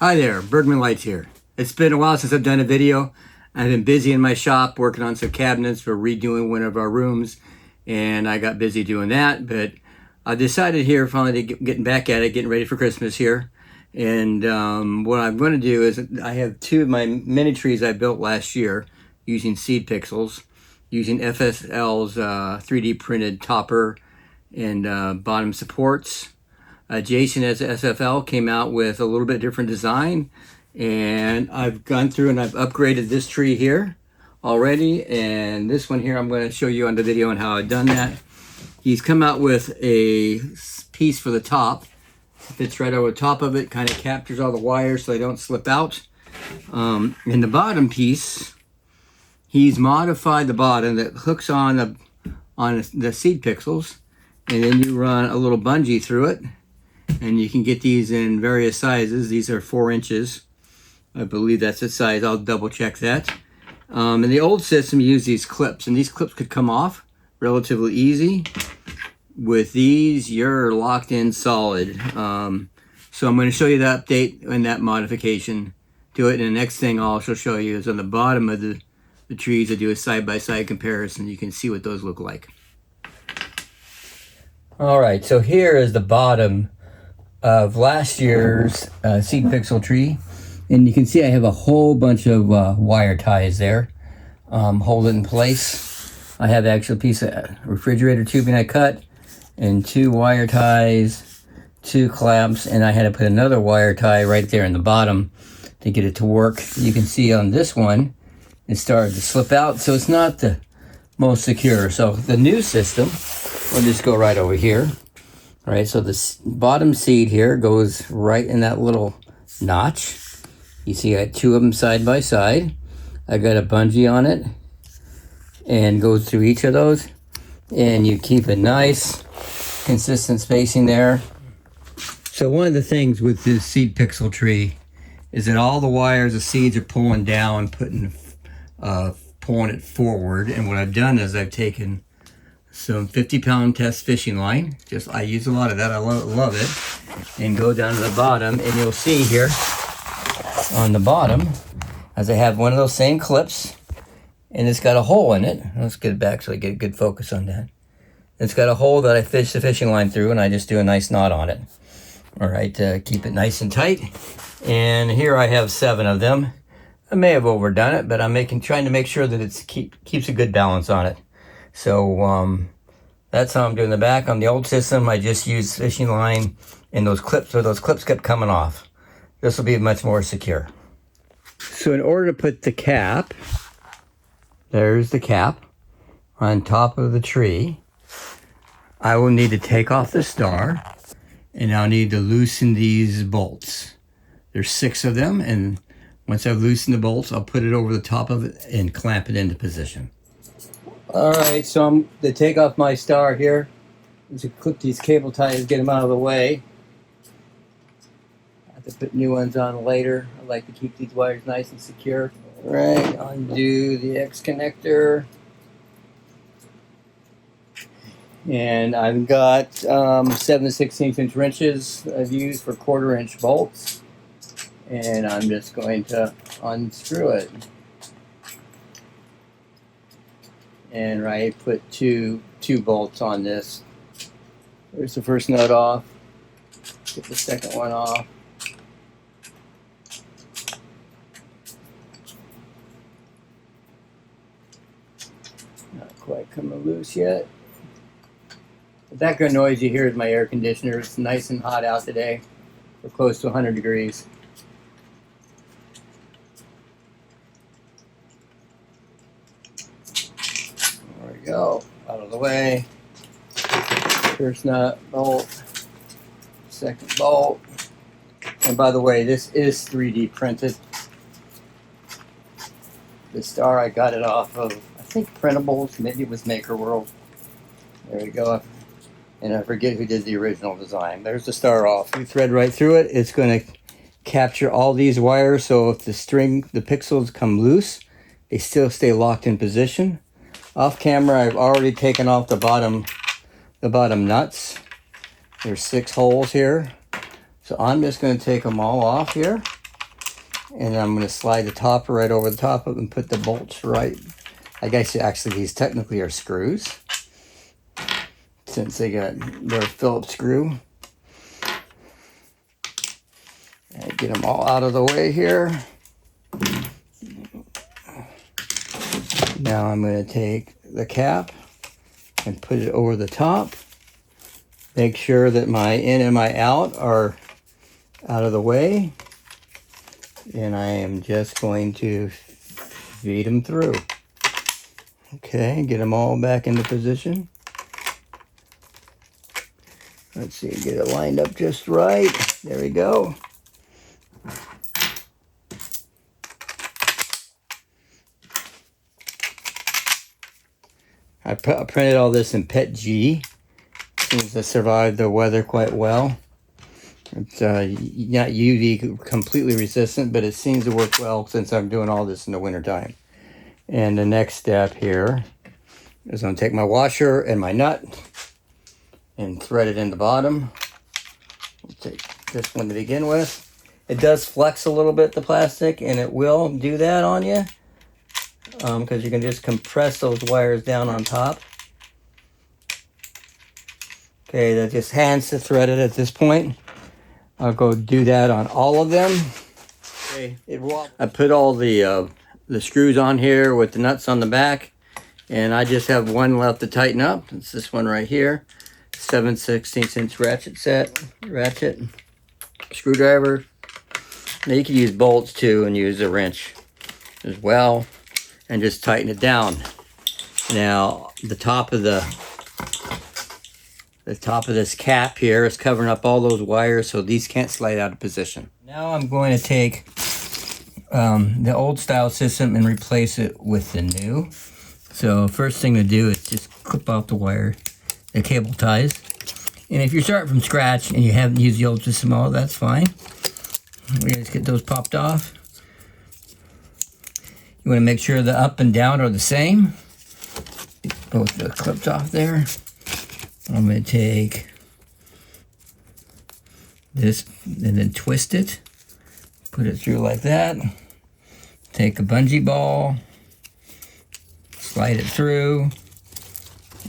Hi there, Bergman Lights here. It's been a while since I've done a video. I've been busy in my shop working on some cabinets for redoing one of our rooms, and I got busy doing that, but I decided here finally to getting back at it, getting ready for Christmas here. And what I'm going to do is I have two of my mini trees I built last year using seed pixels, using FSL's 3D printed topper and bottom supports. Jason as SFL came out with a little bit different design, and I've gone through and I've upgraded this tree here already, and this one here I'm going to show you on the video on how I've done that. He's come out with a piece for the top. It fits right over the top of it, kind of captures all the wires so they don't slip out. And the bottom piece, he's modified the bottom that hooks on the seed pixels, and then you run a little bungee through it. And you can get these in various sizes. These are 4 inches. I believe that's the size. I'll double check that. In the old system, you use these clips, and these clips could come off relatively easy. With these, you're locked in solid. So I'm going to show you the update and that modification to it. And the next thing I'll also show you is on the bottom of the trees. I do a side-by-side comparison. You can see what those look like. All right, so here is the bottom of last year's seed pixel tree, and you can see I have a whole bunch of wire ties there, hold it in place. I have actually a piece of refrigerator tubing I cut, and 2 wire ties, 2 clamps, and I had to put another wire tie right there in the bottom to get it to work. You can see on this one it started to slip out, so it's not the most secure. So the new system, we'll just go right over here. All right, so the bottom seed here goes right in that little notch. You see I got 2 of them side by side. I got a bungee on it and goes through each of those. And you keep a nice consistent spacing there. So one of the things with this seed pixel tree is that all the wires, the seeds are pulling down, pulling it forward. And what I've done is I've taken some 50-pound test fishing line. I use a lot of that. I love it. And go down to the bottom, and you'll see here on the bottom, as I have one of those same clips, and it's got a hole in it. Let's get it back so I get a good focus on that. It's got a hole that I fish the fishing line through, and I just do a nice knot on it. All right, keep it nice and tight. And here I have 7 of them. I may have overdone it, but I'm trying to make sure that it keeps a good balance on it. So that's how I'm doing the back. On the old system, I just used fishing line and those clips, so those clips kept coming off. This will be much more secure. So in order to put the cap, there's the cap on top of the tree, I will need to take off the star, and I'll need to loosen these bolts. There's 6 of them, and once I've loosened the bolts, I'll put it over the top of it and clamp it into position. All right, so I'm to take off my star here. To clip these cable ties, get them out of the way. I have to put new ones on later. I like to keep these wires nice and secure. All right, undo the X connector. And I've got 7 16-inch wrenches I've used for 1/4-inch bolts. And I'm just going to unscrew it. And I put two bolts on this. There's the first nut off. Get the second one off. Not quite coming loose yet. The background noise you hear is my air conditioner. It's nice and hot out today. We're close to 100 degrees. Go out of the way. First nut, bolt, second bolt. And by the way, this is 3D printed. The star, I got it off of, I think, Printables. Maybe it was Maker World. There we go. And I forget who did the original design. There's the star off. You thread right through it. It's going to capture all these wires, so if the pixels come loose, they still stay locked in position. Off camera, I've already taken off the bottom nuts. There's 6 holes here. So I'm just going to take them all off here. And I'm going to slide the topper right over the top of it and put the bolts right. I guess actually these technically are screws, since they got their Phillips screw. And get them all out of the way here. Now I'm going to take the cap and put it over the top. Make sure that my in and my out are out of the way. And I am just going to feed them through. Okay, get them all back into position. Let's see, get it lined up just right. There we go. I printed all this in PETG. Seems to survive the weather quite well. It's not UV completely resistant, but it seems to work well since I'm doing all this in the wintertime. And the next step here is I'm going to take my washer and my nut and thread it in the bottom. We'll take this one to begin with. It does flex a little bit, the plastic, and it will do that on you. Because you can just compress those wires down on top. Okay, that just hands to thread it at this point. I'll go do that on all of them. Okay, I put all the screws on here with the nuts on the back, and I just have one left to tighten up. It's this one right here, 7/16" ratchet screwdriver. Now you can use bolts too, and use a wrench as well. And just tighten it down. Now the top of this cap here is covering up all those wires, so these can't slide out of position. Now I'm going to take the old style system and replace it with the new. So first thing to do is just clip off the cable ties. And if you're starting from scratch and you haven't used the old system, that's fine. We just get those popped off. You want to make sure the up and down are the same. Both the clips off there. I'm going to take this and then twist it. Put it through like that. Take a bungee ball. Slide it through.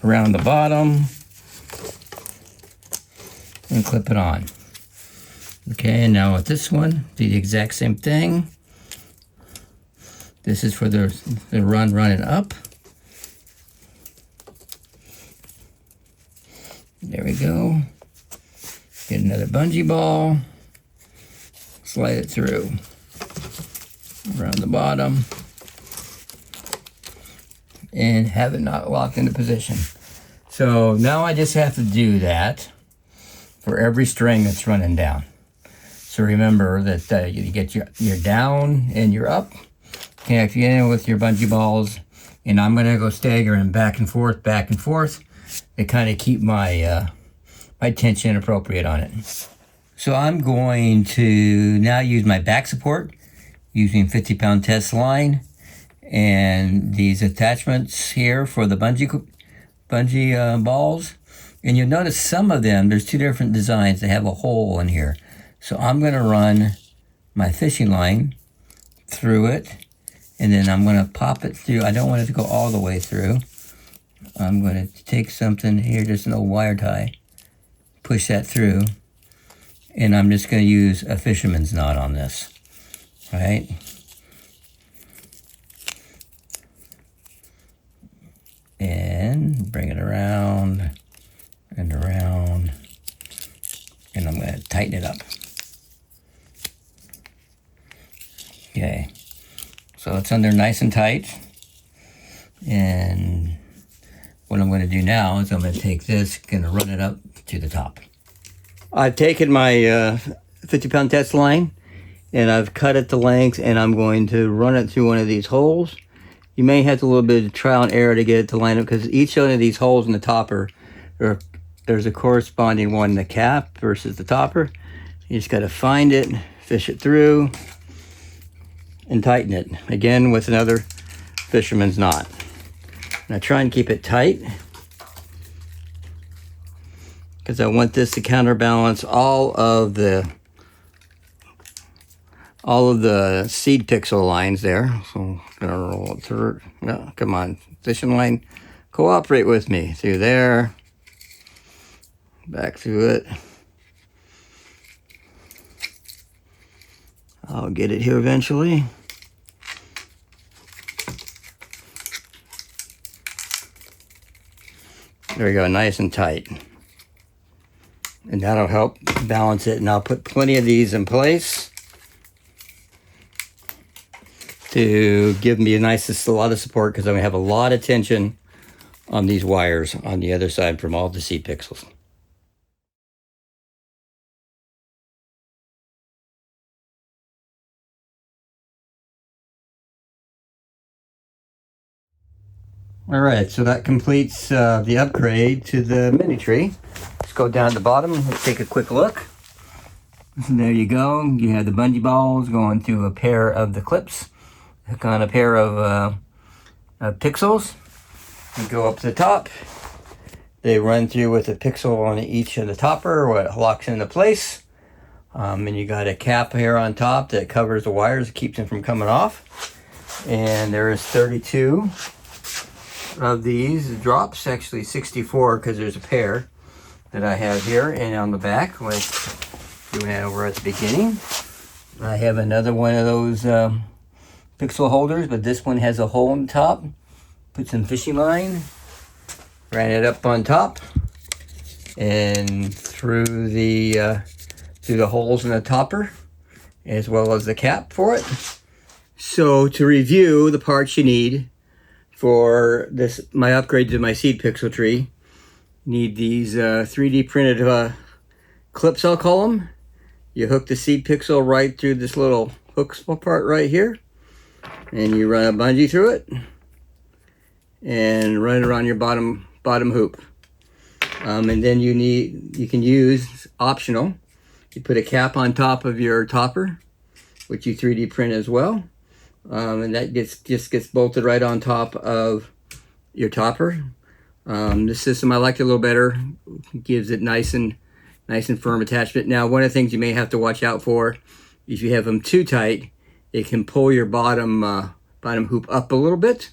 Around the bottom. And clip it on. Okay, and now with this one, do the exact same thing. This is for the run running up. There we go. Get another bungee ball. Slide it through. Around the bottom. And have it not locked into position. So now I just have to do that for every string that's running down. So remember that you get your down and your up. Connect you in with your bungee balls, and I'm going to go staggering back and forth to kind of keep my my tension appropriate on it. So I'm going to now use my back support using 50-pound test line and these attachments here for the bungee balls. And you'll notice some of them, there's two different designs. They have a hole in here. So I'm going to run my fishing line through it. And then I'm going to pop it through. I don't want it to go all the way through. I'm going to take something here, just an old wire tie, push that through, and I'm just going to use a fisherman's knot on this. All right? And bring it around and around, and I'm going to tighten it up. Okay. So it's under nice and tight. And what I'm going to do now is I'm going to take this, going to run it up to the top. I've taken my 50-pound test line and I've cut it to length, and I'm going to run it through one of these holes. You may have to a little bit of trial and error to get it to line up, because each one of these holes in the topper, there's a corresponding one in the cap versus the topper. You just got to find it, fish it through, and tighten it again with another fisherman's knot. Now try and keep it tight, because I want this to counterbalance all of the all of the seed pixel lines there. So gonna roll it through. No, come on, fishing line, cooperate with me through there, back through it. I'll get it here eventually. There we go, nice and tight. And that'll help balance it. And I'll put plenty of these in place to give me a lot of support, because I'm gonna have a lot of tension on these wires on the other side from all the seed pixels. All right, so that completes the upgrade to the mini tree. Let's go down to the bottom. Let's take a quick look. So there you go. You have the bungee balls going through a pair of the clips. Hook on a pair of pixels. You go up to the top. They run through with a pixel on each of the topper, where it locks into place. And you got a cap here on top that covers the wires, keeps them from coming off. And there is 32 of these drops, actually 64, because there's a pair that I have here, and on the back, like we went over at the beginning. I have another one of those pixel holders, but this one has a hole in the top. Put some fishing line, ran it up on top, and through the holes in the topper, as well as the cap for it. So to review the parts you need for this, my upgrade to my seed pixel tree, need these 3D printed clips, I'll call them. You hook the seed pixel right through this little hook part right here, and you run a bungee through it and run it around your bottom hoop. And then you can use, optional, you put a cap on top of your topper, which you 3D print as well. And that just gets bolted right on top of your topper. This system I like it a little better. Gives it nice and firm attachment. Now, one of the things you may have to watch out for, if you have them too tight, it can pull your bottom hoop up a little bit.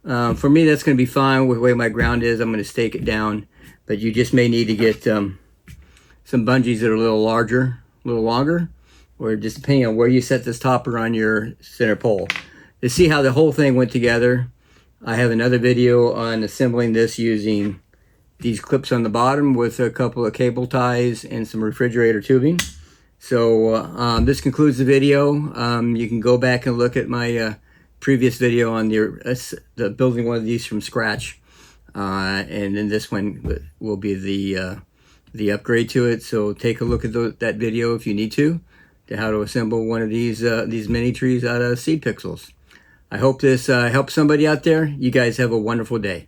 For me, that's going to be fine with the way my ground is. I'm going to stake it down, but you just may need to get some bungees that are a little larger, a little longer, or just depending on where you set this topper on your center pole. To see how the whole thing went together, I have another video on assembling this using these clips on the bottom with a couple of cable ties and some refrigerator tubing. So this concludes the video. You can go back and look at my previous video on the building one of these from scratch, and then this one will be the upgrade to it. So take a look at that video if you need to how to assemble one of these mini trees out of seed pixels. I hope this helps somebody out there. You guys have a wonderful day.